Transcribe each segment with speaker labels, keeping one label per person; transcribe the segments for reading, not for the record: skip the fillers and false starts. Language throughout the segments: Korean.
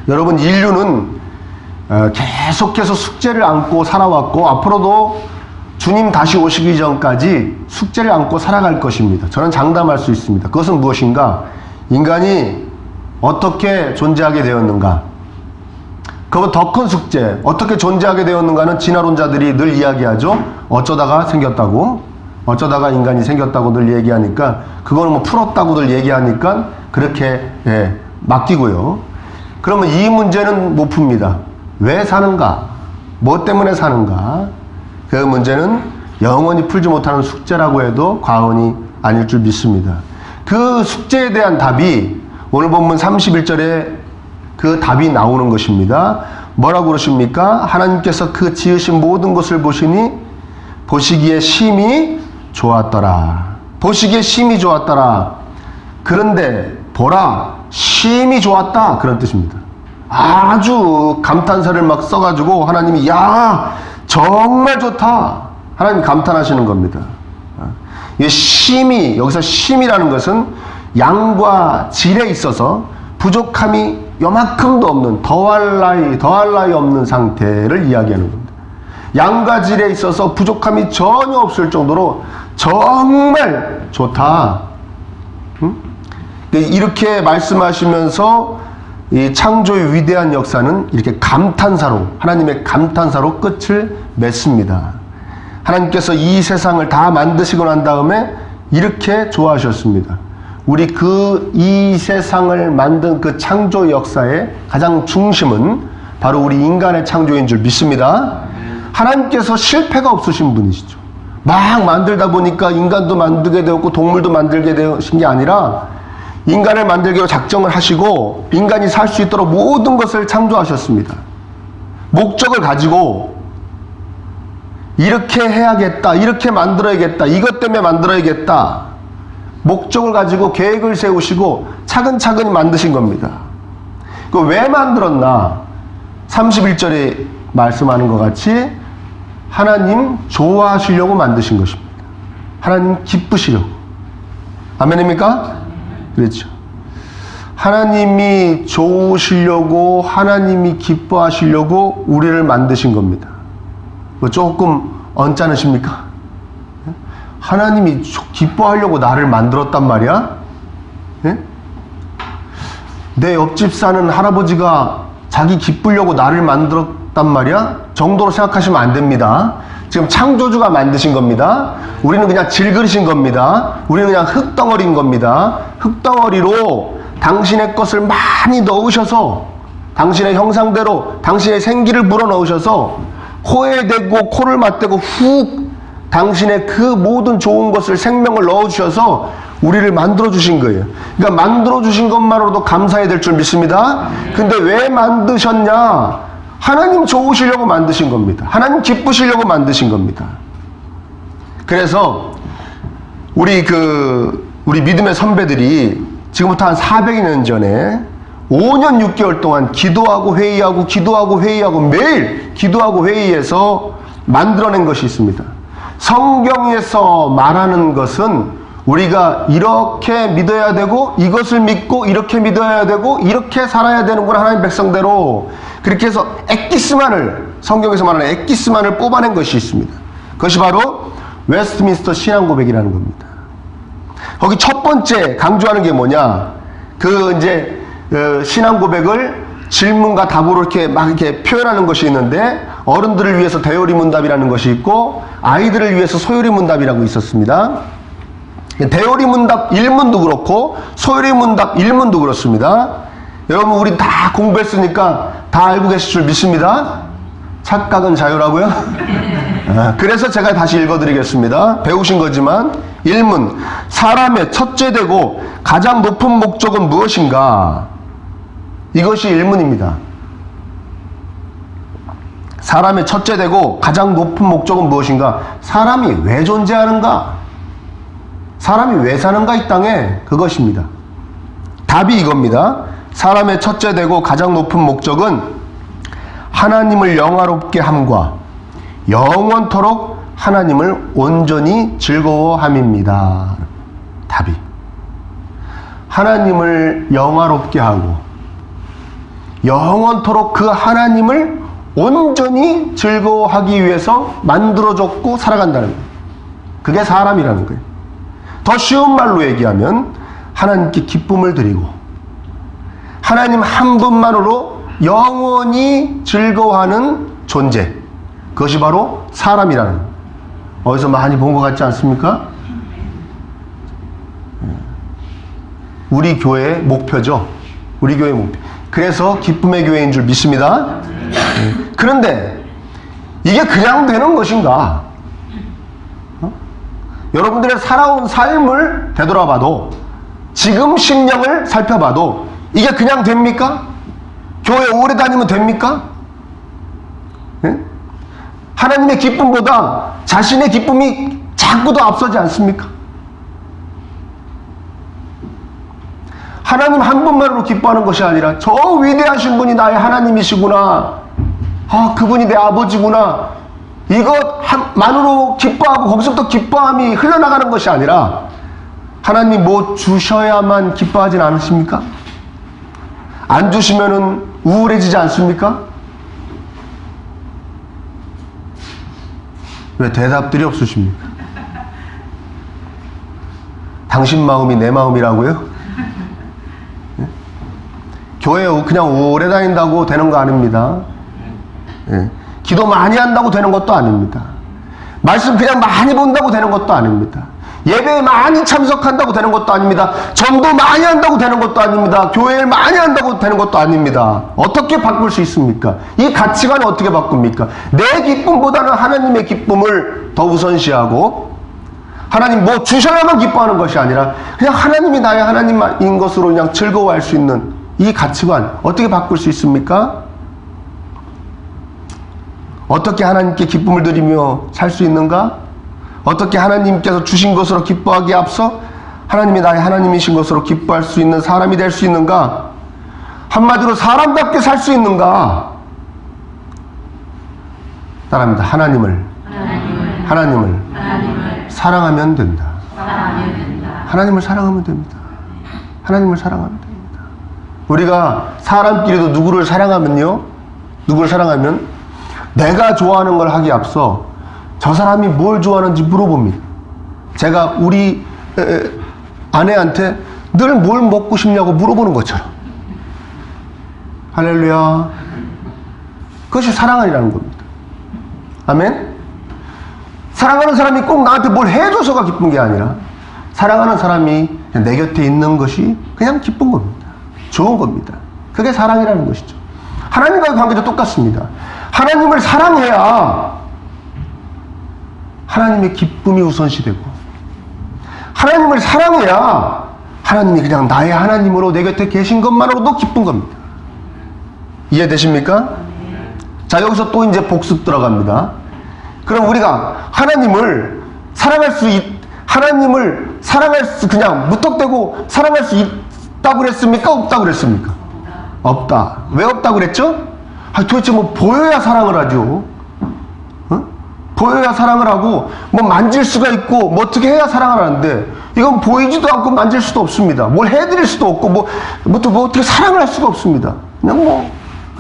Speaker 1: 여러분, 인류는 계속해서 숙제를 안고 살아왔고 앞으로도 주님 다시 오시기 전까지 숙제를 안고 살아갈 것입니다. 저는 장담할 수 있습니다. 그것은 무엇인가? 인간이 어떻게 존재하게 되었는가? 그건 더 큰 숙제. 어떻게 존재하게 되었는가는 진화론자들이 늘 이야기하죠. 어쩌다가 생겼다고, 어쩌다가 인간이 생겼다고 늘 얘기하니까, 그거는 뭐 풀었다고들 얘기하니까 그렇게 맡기고요. 그러면 이 문제는 못 풉니다. 왜 사는가? 뭐 때문에 사는가? 그 문제는 영원히 풀지 못하는 숙제라고 해도 과언이 아닐 줄 믿습니다. 그 숙제에 대한 답이 오늘 본문 31절에 그 답이 나오는 것입니다. 뭐라고 그러십니까? 하나님께서 그 지으신 모든 것을 보시니 보시기에 심히 좋았더라. 보시기에 심히 좋았더라. 그런데 보라, 심히 좋았다. 그런 뜻입니다. 아주 감탄사를 막 써가지고 하나님이 야, 정말 좋다. 하나님 감탄하시는 겁니다. 이 심히, 여기서 심이라는 것은 양과 질에 있어서 부족함이 요만큼도 없는, 더할 나위 없는 상태를 이야기하는 겁니다. 양과 질에 있어서 부족함이 전혀 없을 정도로 정말 좋다. 이렇게 말씀하시면서 이 창조의 위대한 역사는 이렇게 감탄사로, 하나님의 감탄사로 끝을 맺습니다. 하나님께서 이 세상을 다 만드시고 난 다음에 이렇게 좋아하셨습니다. 우리 이 세상을 만든 그 창조 역사의 가장 중심은 바로 우리 인간의 창조인 줄 믿습니다. 하나님께서 실패가 없으신 분이시죠. 막 만들다 보니까 인간도 만들게 되었고 동물도 만들게 되신 게 아니라 인간을 만들기로 작정을 하시고 인간이 살 수 있도록 모든 것을 창조하셨습니다. 목적을 가지고 이렇게 해야겠다, 이렇게 만들어야겠다, 이것 때문에 만들어야겠다, 목적을 가지고 계획을 세우시고 차근차근 만드신 겁니다. 그 왜 만들었나? 31절에 말씀하는 것 같이 하나님 좋아하시려고 만드신 것입니다. 하나님 기쁘시려고. 아멘입니까? 그렇죠. 하나님이 좋으시려고, 하나님이 기뻐하시려고 우리를 만드신 겁니다. 뭐 조금 언짢으십니까? 하나님이 기뻐하려고 나를 만들었단 말이야? 예? 내 옆집 사는 할아버지가 자기 기쁘려고 나를 만들었단 말이야? 정도로 생각하시면 안 됩니다. 지금 창조주가 만드신 겁니다. 우리는 그냥 질그릇인 겁니다. 우리는 그냥 흙덩어리인 겁니다. 흙덩어리로 당신의 것을 많이 넣으셔서 당신의 형상대로 당신의 생기를 불어넣으셔서 코에 대고 코를 맞대고 훅 당신의 그 모든 좋은 것을, 생명을 넣어주셔서 우리를 만들어주신 거예요. 그러니까 만들어주신 것만으로도 감사해야 될 줄 믿습니다. 근데 왜 만드셨냐? 하나님 좋으시려고 만드신 겁니다. 하나님 기쁘시려고 만드신 겁니다. 그래서 우리 믿음의 선배들이 지금부터 한 400년 전에 5년 6개월 동안 기도하고 회의하고 매일 기도하고 회의해서 만들어낸 것이 있습니다. 성경에서 말하는 것은 우리가 이렇게 믿어야 되고, 이것을 믿고 이렇게 믿어야 되고, 이렇게 살아야 되는구나, 하나님 백성대로. 그렇게 해서 엑기스만을, 성경에서 말하는 엑기스만을 뽑아낸 것이 있습니다. 그것이 바로 웨스트민스터 신앙고백이라는 겁니다. 거기 첫 번째 강조하는 게 뭐냐? 신앙고백을 질문과 답으로 이렇게 표현하는 것이 있는데, 어른들을 위해서 대요리문답이라는 것이 있고, 아이들을 위해서 소요리문답이라고 있었습니다. 대요리문답 1문도 그렇고, 소요리문답 1문도 그렇습니다. 여러분, 우리 다 공부했으니까 다 알고 계실 줄 믿습니다. 착각은 자유라고요? 그래서 제가 다시 읽어드리겠습니다. 배우신 거지만, 1문, 사람의 첫째 되고 가장 높은 목적은 무엇인가? 이것이 1문입니다. 사람의 첫째 되고 가장 높은 목적은 무엇인가? 사람이 왜 존재하는가? 사람이 왜 사는가 이 땅에? 그것입니다. 답이 이겁니다. 사람의 첫째 되고 가장 높은 목적은 하나님을 영화롭게 함과 영원토록 하나님을 온전히 즐거워함입니다. 답이. 하나님을 영화롭게 하고 영원토록 그 하나님을 온전히 즐거워하기 위해서 만들어졌고 살아간다는 거예요. 그게 사람이라는 거예요. 더 쉬운 말로 얘기하면 하나님께 기쁨을 드리고 하나님 한 분만으로 영원히 즐거워하는 존재, 그것이 바로 사람이라는 거예요. 어디서 많이 본 것 같지 않습니까? 우리 교회의 목표죠. 우리 교회의 목표. 그래서 기쁨의 교회인 줄 믿습니다. 그런데 이게 그냥 되는 것인가? 여러분들의 살아온 삶을 되돌아봐도, 지금 심령을 살펴봐도 이게 그냥 됩니까? 교회 오래 다니면 됩니까? 하나님의 기쁨보다 자신의 기쁨이 자꾸 더 앞서지 않습니까? 하나님 한 분만으로 기뻐하는 것이 아니라 저 위대하신 분이 나의 하나님이시구나, 그분이 내 아버지구나, 이것만으로 기뻐하고 거기서부터 기뻐함이 흘러나가는 것이 아니라 하나님 뭐 주셔야만 기뻐하진 않으십니까? 안 주시면은 우울해지지 않습니까? 왜 대답들이 없으십니까? 당신 마음이 내 마음이라고요? 네? 교회 그냥 오래 다닌다고 되는 거 아닙니다. 네. 기도 많이 한다고 되는 것도 아닙니다. 말씀 그냥 많이 본다고 되는 것도 아닙니다. 예배에 많이 참석한다고 되는 것도 아닙니다. 전도 많이 한다고 되는 것도 아닙니다. 교회를 많이 한다고 되는 것도 아닙니다. 어떻게 바꿀 수 있습니까? 이 가치관을 어떻게 바꿉니까? 내 기쁨보다는 하나님의 기쁨을 더 우선시하고, 하나님 뭐 주셔야만 기뻐하는 것이 아니라 그냥 하나님이 나의 하나님인 것으로 그냥 즐거워할 수 있는 이 가치관 어떻게 바꿀 수 있습니까? 어떻게 하나님께 기쁨을 드리며 살 수 있는가? 어떻게 하나님께서 주신 것으로 기뻐하기에 앞서 하나님이 나의 하나님이신 것으로 기뻐할 수 있는 사람이 될 수 있는가? 한마디로 사람답게 살 수 있는가? 따라합니다. 하나님을 사랑하면 된다. 하나님을 사랑하면 됩니다. 하나님을 사랑하면 됩니다. 우리가 사람끼리도 누구를 사랑하면 내가 좋아하는 걸 하기에 앞서 저 사람이 뭘 좋아하는지 물어봅니다. 제가 우리 아내한테 늘 뭘 먹고 싶냐고 물어보는 것처럼. 할렐루야. 그것이 사랑이라는 겁니다. 아멘. 사랑하는 사람이 꼭 나한테 뭘 해줘서가 기쁜 게 아니라 사랑하는 사람이 내 곁에 있는 것이 그냥 기쁜 겁니다. 좋은 겁니다. 그게 사랑이라는 것이죠. 하나님과의 관계도 똑같습니다. 하나님을 사랑해야 하나님의 기쁨이 우선시되고, 하나님을 사랑해야 하나님이 그냥 나의 하나님으로 내 곁에 계신 것만으로도 기쁜 겁니다. 이해되십니까? 자, 여기서 또 이제 복습 들어갑니다. 그럼 우리가 하나님을 사랑할 수 그냥 무턱대고 사랑할 수 있다고 그랬습니까? 없다고 그랬습니까? 없다. 왜 없다고 그랬죠? 도대체 뭐 보여야 사랑을 하죠. 보여야 사랑을 하고, 뭐 만질 수가 있고, 뭐 어떻게 해야 사랑을 하는데, 이건 보이지도 않고 만질 수도 없습니다. 뭘 해드릴 수도 없고, 뭐 어떻게 사랑을 할 수가 없습니다. 그냥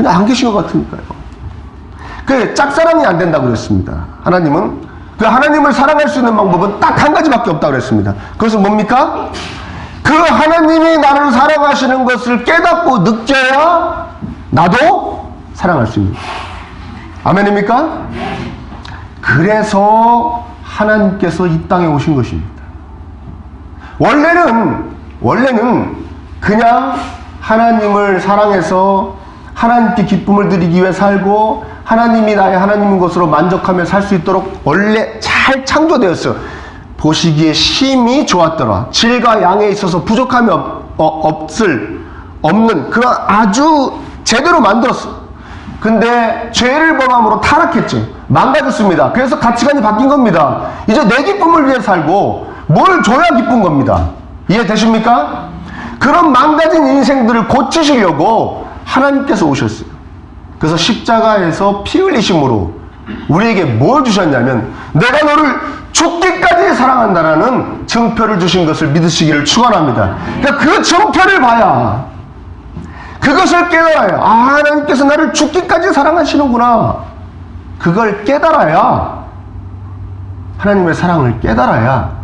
Speaker 1: 안 계신 것 같으니까요. 그 짝사랑이 안 된다고 그랬습니다. 하나님은. 그 하나님을 사랑할 수 있는 방법은 딱 한 가지밖에 없다고 그랬습니다. 그것은 뭡니까? 그 하나님이 나를 사랑하시는 것을 깨닫고 느껴야 나도 사랑할 수 있는 거예요. 아멘입니까? 그래서 하나님께서 이 땅에 오신 것입니다. 원래는 그냥 하나님을 사랑해서 하나님께 기쁨을 드리기 위해 살고 하나님이 나의 하나님인 것으로 만족하며 살 수 있도록 원래 잘 창조되었어요. 보시기에 심히 좋았더라. 질과 양에 있어서 부족함이 없는 그런 아주 제대로 만들었어. 근데 죄를 범함으로 타락했죠. 망가졌습니다. 그래서 가치관이 바뀐 겁니다. 이제 내 기쁨을 위해 살고 뭘 줘야 기쁜 겁니다. 이해되십니까? 그런 망가진 인생들을 고치시려고 하나님께서 오셨어요. 그래서 십자가에서 피 흘리심으로 우리에게 뭘 주셨냐면 내가 너를 죽기까지 사랑한다라는 증표를 주신 것을 믿으시기를 축원합니다. 그러니까 그 증표를 봐야, 그 그것을 깨달아야, 하나님께서 나를 죽기까지 사랑하시는구나. 그걸 깨달아야, 하나님의 사랑을 깨달아야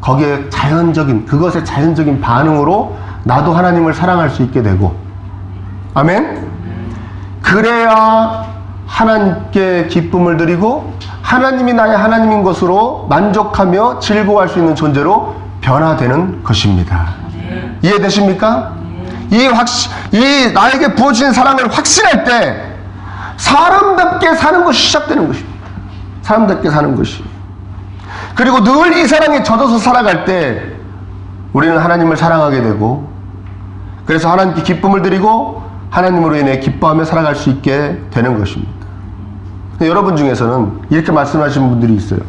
Speaker 1: 거기에 그것의 자연적인 반응으로 나도 하나님을 사랑할 수 있게 되고, 아멘? 그래야 하나님께 기쁨을 드리고 하나님이 나의 하나님인 것으로 만족하며 즐거워할 수 있는 존재로 변화되는 것입니다. 이해되십니까? 이 나에게 부어진 사랑을 확신할 때 사람답게 사는 것이 시작되는 것입니다. 사람답게 사는 것이. 그리고 늘 이 사랑에 젖어서 살아갈 때 우리는 하나님을 사랑하게 되고, 그래서 하나님께 기쁨을 드리고 하나님으로 인해 기뻐하며 살아갈 수 있게 되는 것입니다. 여러분 중에서는 이렇게 말씀하시는 분들이 있어요.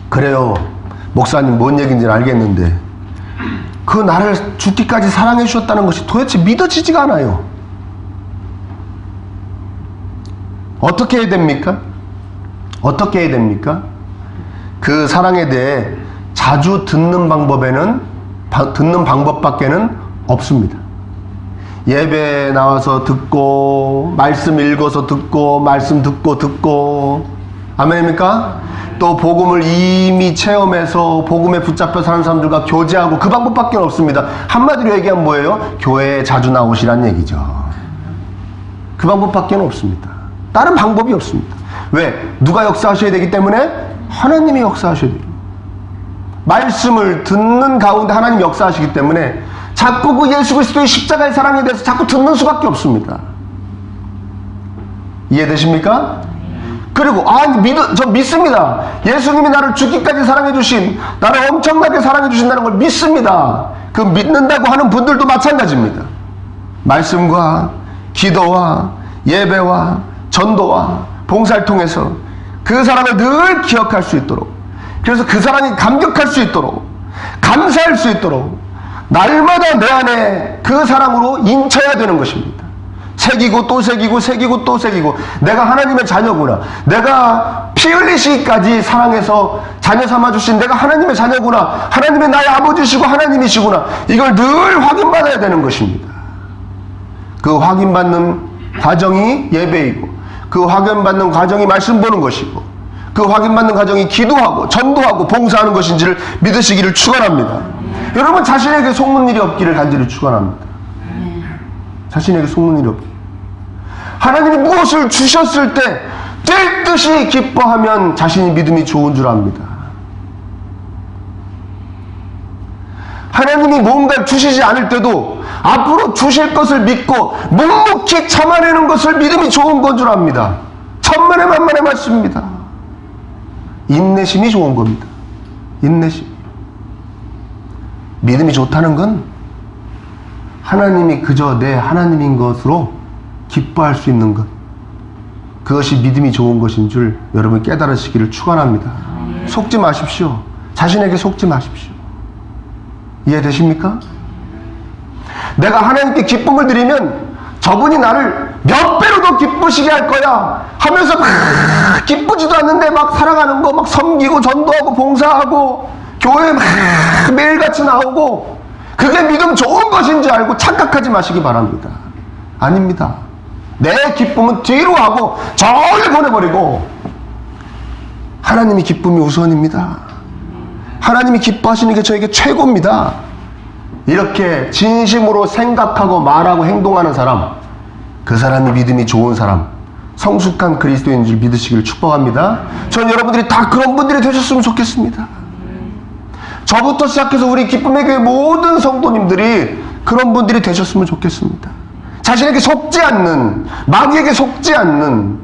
Speaker 1: 그래요, 목사님 뭔 얘기인지는 알겠는데 그 나를 죽기까지 사랑해 주셨다는 것이 도대체 믿어지지가 않아요. 어떻게 해야 됩니까? 어떻게 해야 됩니까? 그 사랑에 대해 자주 듣는 방법밖에는 없습니다. 예배에 나와서 듣고, 말씀 읽어서 듣고, 말씀 듣고, 아멘입니까? 또 복음을 이미 체험해서 복음에 붙잡혀 사는 사람들과 교제하고, 그 방법밖에 없습니다. 한마디로 얘기하면 뭐예요? 교회에 자주 나오시란 얘기죠. 그 방법밖에 없습니다. 다른 방법이 없습니다. 왜? 누가 역사하셔야 되기 때문에? 하나님이 역사하셔야 돼요. 말씀을 듣는 가운데 하나님 역사하시기 때문에 자꾸 그 예수 그리스도의 십자가의 사랑에 대해서 자꾸 듣는 수밖에 없습니다. 이해되십니까? 그리고 저 믿습니다. 예수님이 나를 죽기까지 사랑해 주신, 나를 엄청나게 사랑해 주신다는 걸 믿습니다. 그 믿는다고 하는 분들도 마찬가지입니다. 말씀과 기도와 예배와 전도와 봉사를 통해서 그 사랑을 늘 기억할 수 있도록, 그래서 그 사랑이 감격할 수 있도록, 감사할 수 있도록 날마다 내 안에 그 사랑으로 인쳐야 되는 것입니다. 새기고 또 새기고 새기고 또 새기고, 내가 하나님의 자녀구나, 내가 피 흘리시기까지 사랑해서 자녀 삼아주신 내가 하나님의 자녀구나, 하나님의 나의 아버지시고 하나님이시구나, 이걸 늘 확인받아야 되는 것입니다. 그 확인받는 과정이 예배이고, 그 확인받는 과정이 말씀 보는 것이고, 그 확인받는 과정이 기도하고 전도하고 봉사하는 것인지를 믿으시기를 축원합니다. 여러분, 자신에게 속는 일이 없기를 간절히 축원합니다. 자신에게 속는 일이 없기. 하나님이 무엇을 주셨을 때 될 듯이 기뻐하면 자신이 믿음이 좋은 줄 압니다. 하나님이 뭔가를 주시지 않을 때도 앞으로 주실 것을 믿고 묵묵히 참아내는 것을 믿음이 좋은 건 줄 압니다. 천만의 만만의 말씀입니다. 인내심이 좋은 겁니다. 인내심. 믿음이 좋다는 건 하나님이 그저 내 하나님인 것으로 기뻐할 수 있는 것, 그것이 믿음이 좋은 것인 줄 여러분 깨달으시기를 축원합니다. 속지 마십시오. 자신에게 속지 마십시오. 이해되십니까? 내가 하나님께 기쁨을 드리면 저분이 나를 몇 배로 더 기쁘시게 할 거야 하면서 막 기쁘지도 않는데 막 사랑하는 거, 막 섬기고 전도하고 봉사하고 교회에 막 매일같이 나오고, 그게 믿음 좋은 것인지 알고 착각하지 마시기 바랍니다. 아닙니다. 내 기쁨은 뒤로 하고 저를 보내버리고 하나님이 기쁨이 우선입니다. 하나님이 기뻐하시는 게 저에게 최고입니다. 이렇게 진심으로 생각하고 말하고 행동하는 사람, 그 사람이 믿음이 좋은 사람, 성숙한 그리스도인인 줄 믿으시기를 축복합니다. 전 여러분들이 다 그런 분들이 되셨으면 좋겠습니다. 저부터 시작해서 우리 기쁨의 교회 모든 성도님들이 그런 분들이 되셨으면 좋겠습니다. 자신에게 속지 않는, 마귀에게 속지 않는.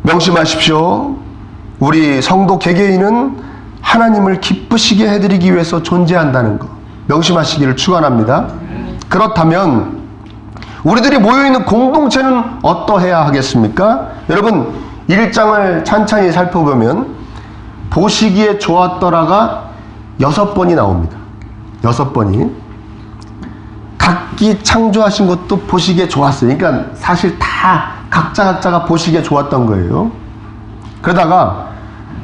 Speaker 1: 명심하십시오. 우리 성도 개개인은 하나님을 기쁘시게 해드리기 위해서 존재한다는 것 명심하시기를 축원합니다. 그렇다면 우리들이 모여있는 공동체는 어떠해야 하겠습니까? 여러분, 1장을 찬찬히 살펴보면 보시기에 좋았더라가 6번이 나옵니다. 6번이. 각기 창조하신 것도 보시기에 좋았어요. 그러니까 사실 다 각자가 보시기에 좋았던 거예요. 그러다가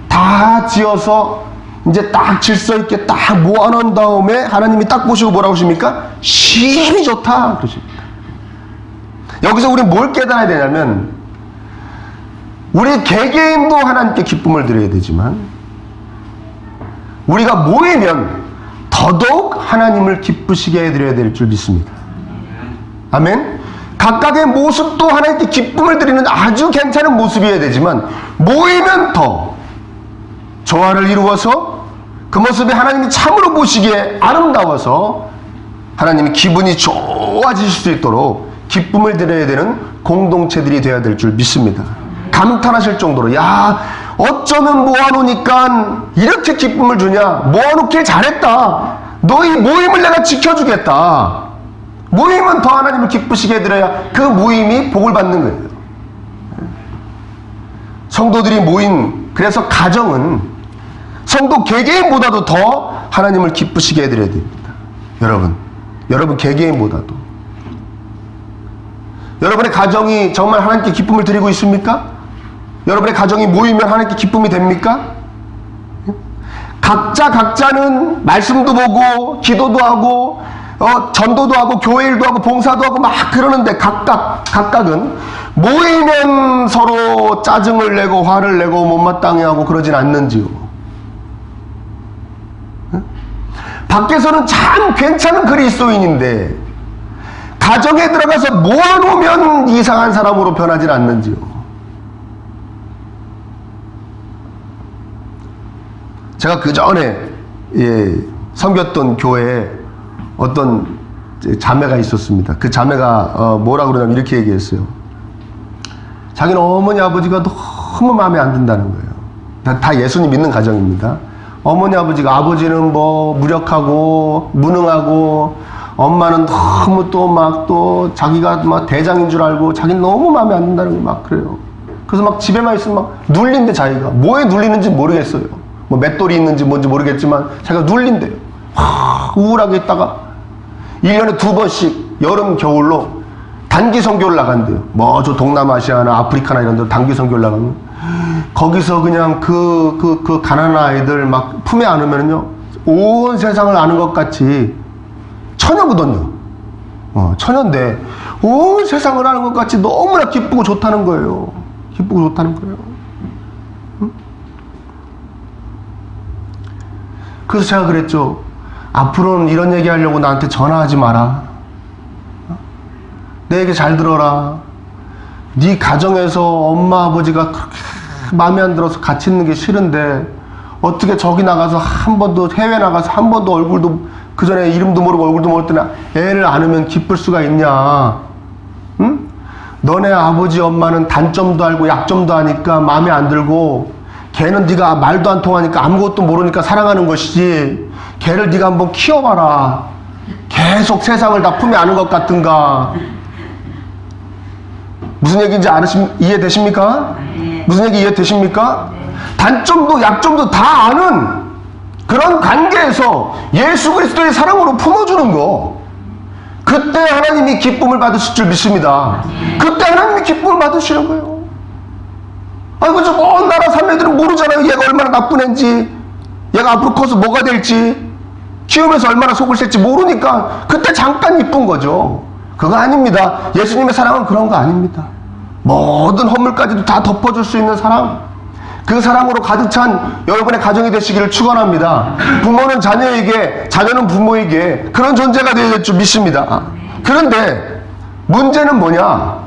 Speaker 1: 다 지어서 이제 딱 질서 있게 딱 모아놓은 다음에 하나님이 딱 보시고 뭐라고 하십니까? 힘이 좋다 그러십니다. 여기서 우리 뭘 깨달아야 되냐면, 우리 개개인도 하나님께 기쁨을 드려야 되지만 우리가 모이면 더더욱 하나님을 기쁘시게 해드려야 될 줄 믿습니다. 아멘. 각각의 모습도 하나님께 기쁨을 드리는 아주 괜찮은 모습이어야 되지만, 모이면 더 조화를 이루어서 그 모습이 하나님이 참으로 보시기에 아름다워서 하나님이 기분이 좋아지실 수 있도록 기쁨을 드려야 되는 공동체들이 되어야 될 줄 믿습니다. 감탄하실 정도로, 야, 어쩌면 모아놓으니까 이렇게 기쁨을 주냐, 모아놓길 잘했다, 너희 모임을 내가 지켜주겠다. 모임은 더 하나님을 기쁘시게 해드려야 그 모임이 복을 받는 거예요. 성도들이 모인, 그래서 가정은 성도 개개인보다도 더 하나님을 기쁘시게 해드려야 됩니다. 여러분 개개인보다도. 여러분의 가정이 정말 하나님께 기쁨을 드리고 있습니까? 여러분의 가정이 모이면 하나님께 기쁨이 됩니까? 각자는 말씀도 보고 기도도 하고 전도도 하고 교회 일도 하고 봉사도 하고 막 그러는데 각각은 모이면 서로 짜증을 내고 화를 내고 못마땅해 하고 그러진 않는지요. 밖에서는 참 괜찮은 그리스도인인데 가정에 들어가서 모아놓으면 이상한 사람으로 변하진 않는지요. 제가 그 전에 섬겼던 교회에 어떤 자매가 있었습니다. 그 자매가 뭐라 그러냐면 이렇게 얘기했어요. 자기는 어머니 아버지가 너무 마음에 안 든다는 거예요. 다 예수님 믿는 가정입니다. 어머니 아버지가, 아버지는 뭐 무력하고 무능하고, 엄마는 너무 또 자기가 막 대장인 줄 알고 자기는 너무 마음에 안 든다는 거 막 그래요. 그래서 막 집에만 있으면 막 눌린대. 자기가 뭐에 눌리는지 모르겠어요. 뭐 맷돌이 있는지 뭔지 모르겠지만 자기가 눌린대요. 우울하게 있다가 1년에 2번씩 여름 겨울로 단기 선교를 나간대요. 뭐 저 동남아시아나 아프리카나 이런 데 단기 선교를 나가면 거기서 그냥 그 가난한 아이들 막 품에 안으면요 온 세상을 아는 것 같이, 처녀거든요. 처녀인데 온 세상을 아는 것 같이 너무나 기쁘고 좋다는 거예요. 기쁘고 좋다는 거예요. 응? 그래서 제가 그랬죠. 앞으로는 이런 얘기 하려고 나한테 전화하지 마라. 내 얘기 잘 들어라. 네 가정에서 엄마 아버지가 그렇게 마음에 안 들어서 같이 있는 게 싫은데 어떻게 저기 나가서 한 번도, 해외 나가서 한 번도 얼굴도, 그 전에 이름도 모르고 얼굴도 모르더니 애를 안으면 기쁠 수가 있냐. 응? 너네 아버지 엄마는 단점도 알고 약점도 아니까 마음에 안 들고, 걔는 네가 말도 안 통하니까 아무것도 모르니까 사랑하는 것이지, 걔를 네가 한번 키워봐라. 계속 세상을 다 품에 안은 것 같은가. 무슨 얘기인지 이해되십니까? 네. 무슨 얘기 이해되십니까? 네. 단점도 약점도 다 아는 그런 관계에서 예수 그리스도의 사랑으로 품어주는 거, 그때 하나님이 기쁨을 받으실 줄 믿습니다. 네. 그때 하나님이 기쁨을 받으시는 거예요. 아이고 저 먼 나라 사람들은 모르잖아요. 얘가 얼마나 나쁜 애인지, 얘가 앞으로 커서 뭐가 될지, 키우면서 얼마나 속을 셀지 모르니까 그때 잠깐 이쁜 거죠. 그거 아닙니다. 예수님의 사랑은 그런 거 아닙니다. 모든 허물까지도 다 덮어줄 수 있는 사랑, 그 사랑으로 가득 찬 여러분의 가정이 되시기를 축원합니다. 부모는 자녀에게, 자녀는 부모에게 그런 존재가 되어야 될 줄 믿습니다. 그런데 문제는 뭐냐?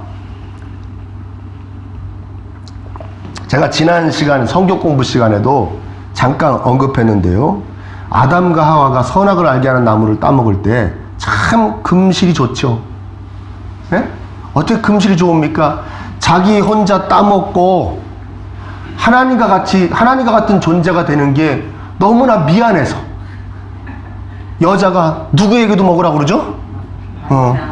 Speaker 1: 제가 지난 시간 성경 공부 시간에도 잠깐 언급했는데요. 아담과 하와가 선악을 알게 하는 나무를 따먹을 때 참 금실이 좋죠. 네? 어떻게 금실이 좋습니까? 자기 혼자 따먹고 하나님과 같은 존재가 되는 게 너무나 미안해서 여자가 누구에게도 먹으라고 그러죠?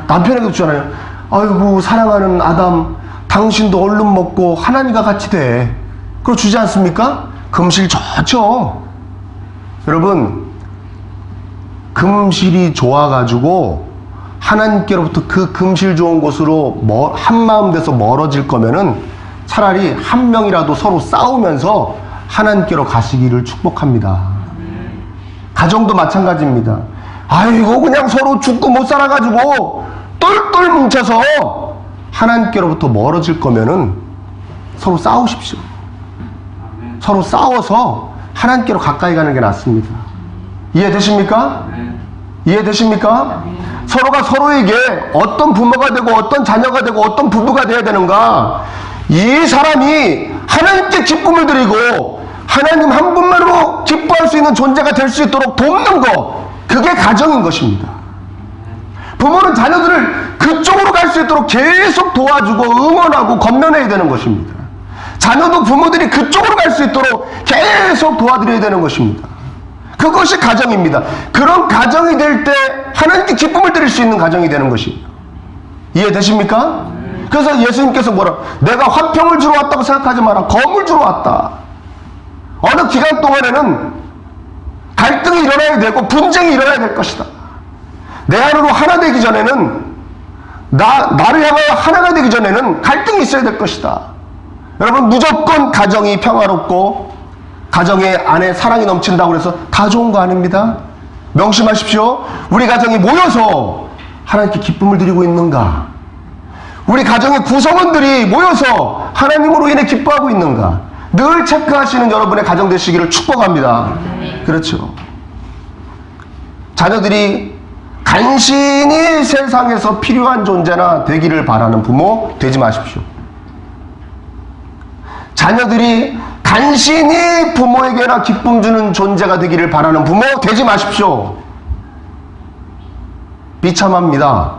Speaker 1: 남편에게도 주잖아요. 아이고 사랑하는 아담, 당신도 얼른 먹고 하나님과 같이 돼. 그거 주지 않습니까? 금실 좋죠. 여러분, 금실이 좋아가지고 하나님께로부터 그 금실 좋은 곳으로 한마음 돼서 멀어질 거면은 차라리 한 명이라도 서로 싸우면서 하나님께로 가시기를 축복합니다. 가정도 마찬가지입니다. 아이고 그냥 서로 죽고 못 살아가지고 똘똘 뭉쳐서 하나님께로부터 멀어질 거면은 서로 싸우십시오. 서로 싸워서 하나님께로 가까이 가는 게 낫습니다. 이해되십니까? 이해되십니까? 서로가 서로에게 어떤 부모가 되고 어떤 자녀가 되고 어떤 부부가 되어야 되는가, 이 사람이 하나님께 기쁨을 드리고 하나님 한 분만으로 기뻐할 수 있는 존재가 될 수 있도록 돕는 것, 그게 가정인 것입니다. 부모는 자녀들을 그쪽으로 갈 수 있도록 계속 도와주고 응원하고 건면해야 되는 것입니다. 자녀도 부모들이 그쪽으로 갈 수 있도록 계속 도와드려야 되는 것입니다. 그것이 가정입니다. 그런 가정이 될 때 하나님께 기쁨을 드릴 수 있는 가정이 되는 것이에요. 이해되십니까? 그래서 예수님께서 뭐라, 내가 화평을 주러 왔다고 생각하지 마라. 검을 주러 왔다. 어느 기간 동안에는 갈등이 일어나야 되고 분쟁이 일어나야 될 것이다. 내 안으로 하나 되기 전에는, 나를 향하여 하나가 되기 전에는 갈등이 있어야 될 것이다. 여러분, 무조건 가정이 평화롭고 가정의 안에 사랑이 넘친다고 해서 다 좋은 거 아닙니다. 명심하십시오. 우리 가정이 모여서 하나님께 기쁨을 드리고 있는가? 우리 가정의 구성원들이 모여서 하나님으로 인해 기뻐하고 있는가? 늘 체크하시는 여러분의 가정 되시기를 축복합니다. 그렇죠. 자녀들이 간신히 세상에서 필요한 존재나 되기를 바라는 부모 되지 마십시오. 자녀들이 간신히 부모에게나 기쁨 주는 존재가 되기를 바라는 부모 되지 마십시오. 비참합니다.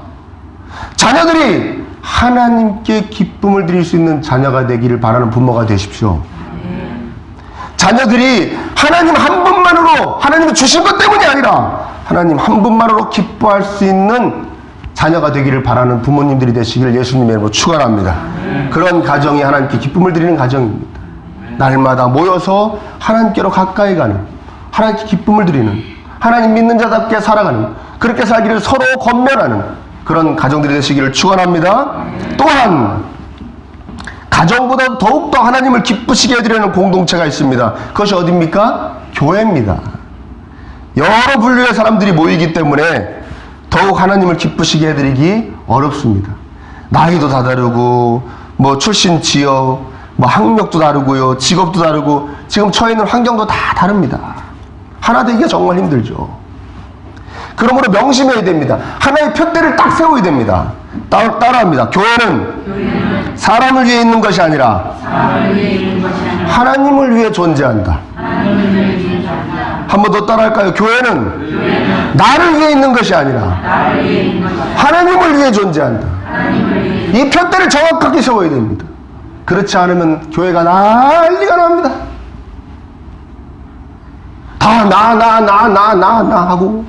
Speaker 1: 자녀들이 하나님께 기쁨을 드릴 수 있는 자녀가 되기를 바라는 부모가 되십시오. 자녀들이 하나님 한 분만으로, 하나님이 주신 것 때문이 아니라 하나님 한 분만으로 기뻐할 수 있는 자녀가 되기를 바라는 부모님들이 되시기를 예수님의 이름으로 축원합니다. 그런 가정이 하나님께 기쁨을 드리는 가정입니다. 날마다 모여서 하나님께로 가까이 가는, 하나님께 기쁨을 드리는, 하나님 믿는 자답게 살아가는, 그렇게 살기를 서로 권면하는 그런 가정들이 되시기를 축원합니다. 또한 가정보다 더욱더 하나님을 기쁘시게 해드리는 공동체가 있습니다. 그것이 어디입니까? 교회입니다. 여러 분류의 사람들이 모이기 때문에 더욱 하나님을 기쁘시게 해드리기 어렵습니다. 나이도 다 다르고, 뭐 출신 지역, 뭐 학력도 다르고요, 직업도 다르고, 지금 처해 있는 환경도 다 다릅니다. 하나 되기가 정말 힘들죠. 그러므로 명심해야 됩니다. 하나의 표대를 딱 세워야 됩니다. 따라합니다. 교회는 사람을 위해 있는 것이 아니라 하나님을 위해 존재한다. 한 번 더 따라할까요? 교회는 나를 위해 있는 것이 아니라 하나님을 위해 존재한다. 이 표대를 정확하게 세워야 됩니다. 그렇지 않으면 교회가 난리가 납니다. 다 나 하고,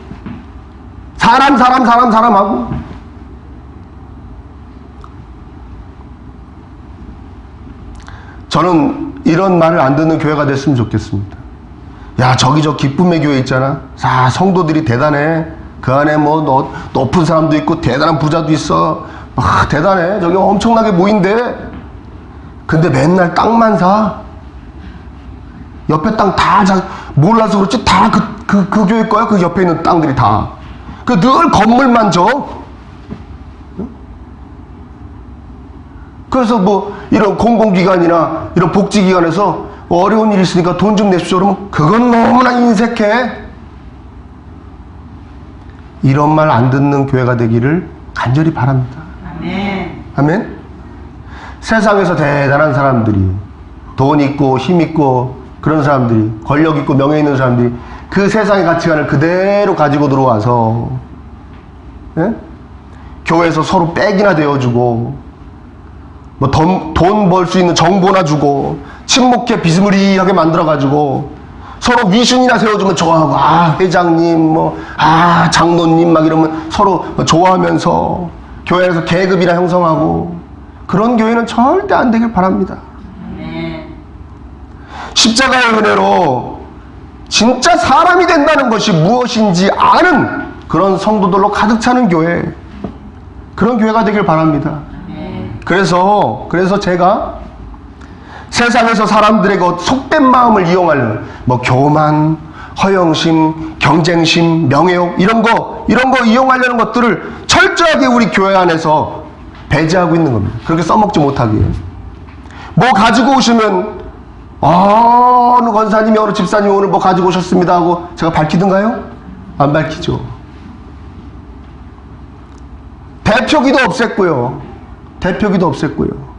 Speaker 1: 사람 하고. 저는 이런 말을 안 듣는 교회가 됐으면 좋겠습니다. 야, 저기 저 기쁨의 교회 있잖아. 성도들이 대단해. 그 안에 뭐 높은 사람도 있고 대단한 부자도 있어. 대단해. 저기 엄청나게 모인대. 근데 맨날 땅만 사. 옆에 땅 다 몰라서 그렇지 다 그 교회 거야. 그 옆에 있는 땅들이 다. 그 늘 건물만 줘. 그래서 뭐 이런 공공기관이나 이런 복지기관에서 어려운 일이 있으니까 돈 좀 내십시오. 그러면 그건 너무나 인색해. 이런 말 안 듣는 교회가 되기를 간절히 바랍니다. 아멘. 아멘. 세상에서 대단한 사람들이, 돈 있고 힘 있고 그런 사람들이, 권력 있고 명예 있는 사람들이 그 세상의 가치관을 그대로 가지고 들어와서, 예? 교회에서 서로 백이나 되어주고, 뭐 돈 벌 수 있는 정보나 주고, 친목회 비스무리하게 만들어가지고 서로 위신이나 세워주면 좋아하고, 회장님 장로님 막 이러면 서로 좋아하면서 교회에서 계급이나 형성하고, 그런 교회는 절대 안 되길 바랍니다. 십자가의 은혜로 진짜 사람이 된다는 것이 무엇인지 아는 그런 성도들로 가득 차는 교회, 그런 교회가 되길 바랍니다. 그래서 제가 세상에서 사람들에게 속된 마음을 이용하는 뭐 교만, 허영심, 경쟁심, 명예욕 이런 거 이용하려는 것들을 철저하게 우리 교회 안에서 배제하고 있는 겁니다. 그렇게 써먹지 못하게. 뭐 가지고 오시면 어느 권사님이 어느 집사님이 오늘 뭐 가지고 오셨습니다 하고 제가 밝히든가요? 안 밝히죠. 대표기도 없앴고요.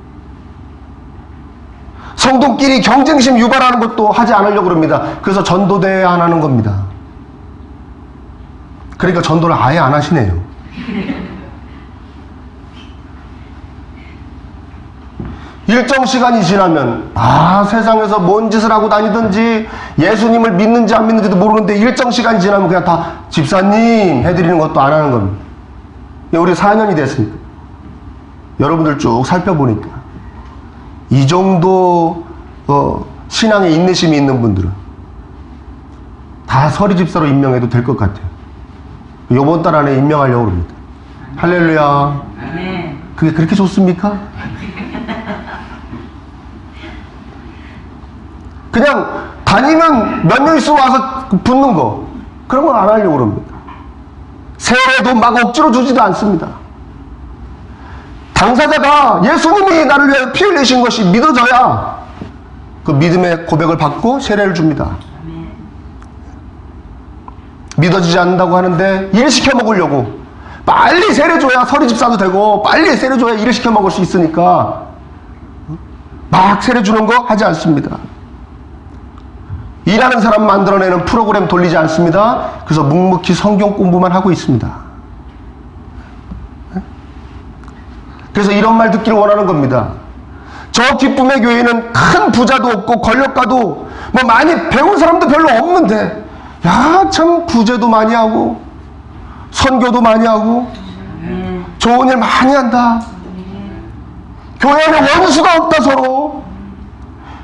Speaker 1: 성도끼리 경쟁심 유발하는 것도 하지 않으려고 그럽니다. 그래서 전도대회 안 하는 겁니다. 그러니까 전도를 아예 안 하시네요. 일정 시간이 지나면 세상에서 뭔 짓을 하고 다니든지 예수님을 믿는지 안 믿는지도 모르는데 일정 시간이 지나면 그냥 다 집사님 해드리는 것도 안 하는 겁니다. 우리 4년이 됐으니까 여러분들 쭉 살펴보니까 이 정도 신앙에 인내심이 있는 분들은 다 서리 집사로 임명해도 될 것 같아요. 이번 달 안에 임명하려고 합니다. 할렐루야. 그게 그렇게 좋습니까? 그냥 다니면 몇 명 있으면 와서 붙는 거 그런 건 안 하려고 합니다. 세례도 막 억지로 주지도 않습니다. 당사자가 예수님이 나를 위해 피 흘리신 것이 믿어져야 그 믿음의 고백을 받고 세례를 줍니다. 믿어지지 않는다고 하는데 일 시켜 먹으려고 빨리 세례 줘야 서리 집사도 되고 빨리 세례 줘야 일을 시켜 먹을 수 있으니까 막 세례 주는 거 하지 않습니다. 일하는 사람 만들어내는 프로그램 돌리지 않습니다. 그래서 묵묵히 성경 공부만 하고 있습니다. 그래서 이런 말 듣기를 원하는 겁니다. 저 기쁨의 교회는 큰 부자도 없고 권력가도 뭐 많이 배운 사람도 별로 없는데 참 구제도 많이 하고 선교도 많이 하고 좋은 일 많이 한다. 교회 안에 원수가 없다. 서로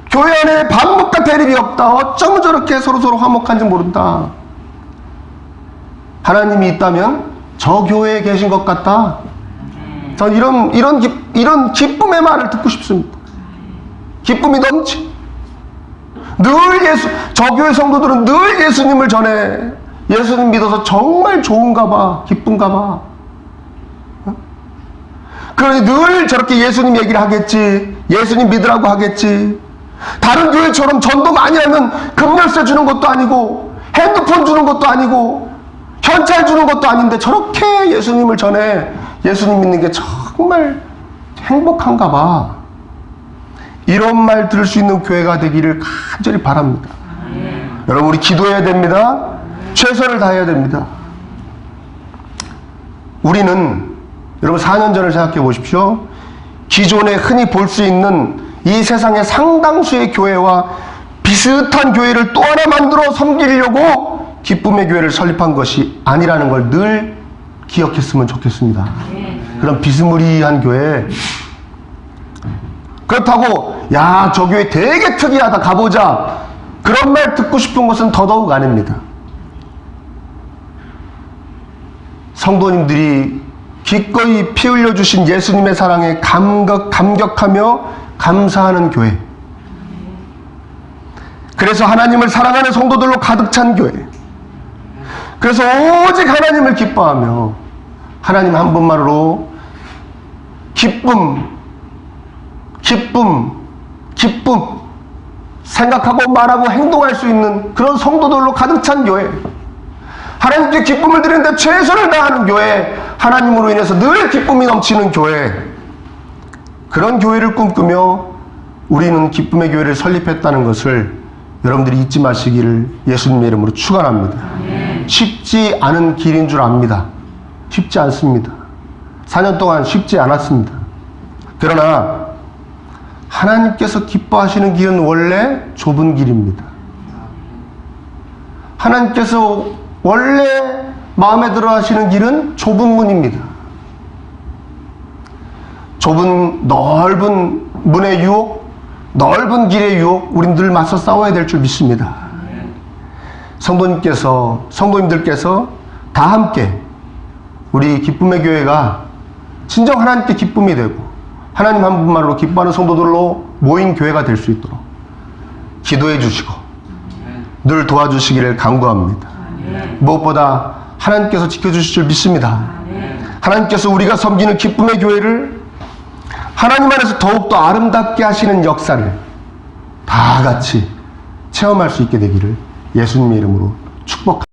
Speaker 1: 교회 안에 반목과 대립이 없다. 어쩌면 저렇게 서로 화목한지 모른다. 하나님이 있다면 저 교회에 계신 것 같다. 전 이런 기쁨의 말을 듣고 싶습니다. 기쁨이 넘치. 저 교회 성도들은 늘 예수님을 전해. 예수님 믿어서 정말 좋은가 봐. 기쁜가 봐. 그러니 늘 저렇게 예수님 얘기를 하겠지. 예수님 믿으라고 하겠지. 다른 교회처럼 전도 많이 하면 금열쇠 주는 것도 아니고 핸드폰 주는 것도 아니고 현찰 주는 것도 아닌데 저렇게 예수님을 전해. 예수님 믿는 게 정말 행복한가 봐. 이런 말 들을 수 있는 교회가 되기를 간절히 바랍니다. 여러분 우리 기도해야 됩니다. 최선을 다해야 됩니다. 우리는 여러분 4년 전을 생각해 보십시오. 기존에 흔히 볼 수 있는 이 세상의 상당수의 교회와 비슷한 교회를 또 하나 만들어 섬기려고 기쁨의 교회를 설립한 것이 아니라는 걸 늘 기억했으면 좋겠습니다. 그런 비스무리한 교회. 그렇다고 저 교회 되게 특이하다 가보자 그런 말 듣고 싶은 것은 더더욱 아닙니다. 성도님들이 기꺼이 피 흘려주신 예수님의 사랑에 감격하며 감사하는 교회. 그래서 하나님을 사랑하는 성도들로 가득 찬 교회. 그래서 오직 하나님을 기뻐하며 하나님 한 분만으로 기쁨 생각하고 말하고 행동할 수 있는 그런 성도들로 가득 찬 교회. 하나님께 기쁨을 드리는데 최선을 다하는 교회. 하나님으로 인해서 늘 기쁨이 넘치는 교회. 그런 교회를 꿈꾸며 우리는 기쁨의 교회를 설립했다는 것을 여러분들이 잊지 마시기를 예수님의 이름으로 축원합니다. 쉽지 않은 길인 줄 압니다. 쉽지 않습니다. 4년 동안 쉽지 않았습니다. 그러나 하나님께서 기뻐하시는 길은 원래 좁은 길입니다. 하나님께서 원래 마음에 들어 하시는 길은 좁은 문입니다. 좁은 넓은 문의 유혹, 넓은 길의 유혹, 우린 늘 맞서 싸워야 될 줄 믿습니다. 성도님들께서 다 함께 우리 기쁨의 교회가 진정 하나님께 기쁨이 되고 하나님 한 분만으로 기뻐하는 성도들로 모인 교회가 될 수 있도록 기도해 주시고 늘 도와주시기를 간구합니다. 무엇보다 하나님께서 지켜주실 줄 믿습니다. 하나님께서 우리가 섬기는 기쁨의 교회를 하나님 안에서 더욱더 아름답게 하시는 역사를 다 같이 체험할 수 있게 되기를 예수님의 이름으로 축복합니다.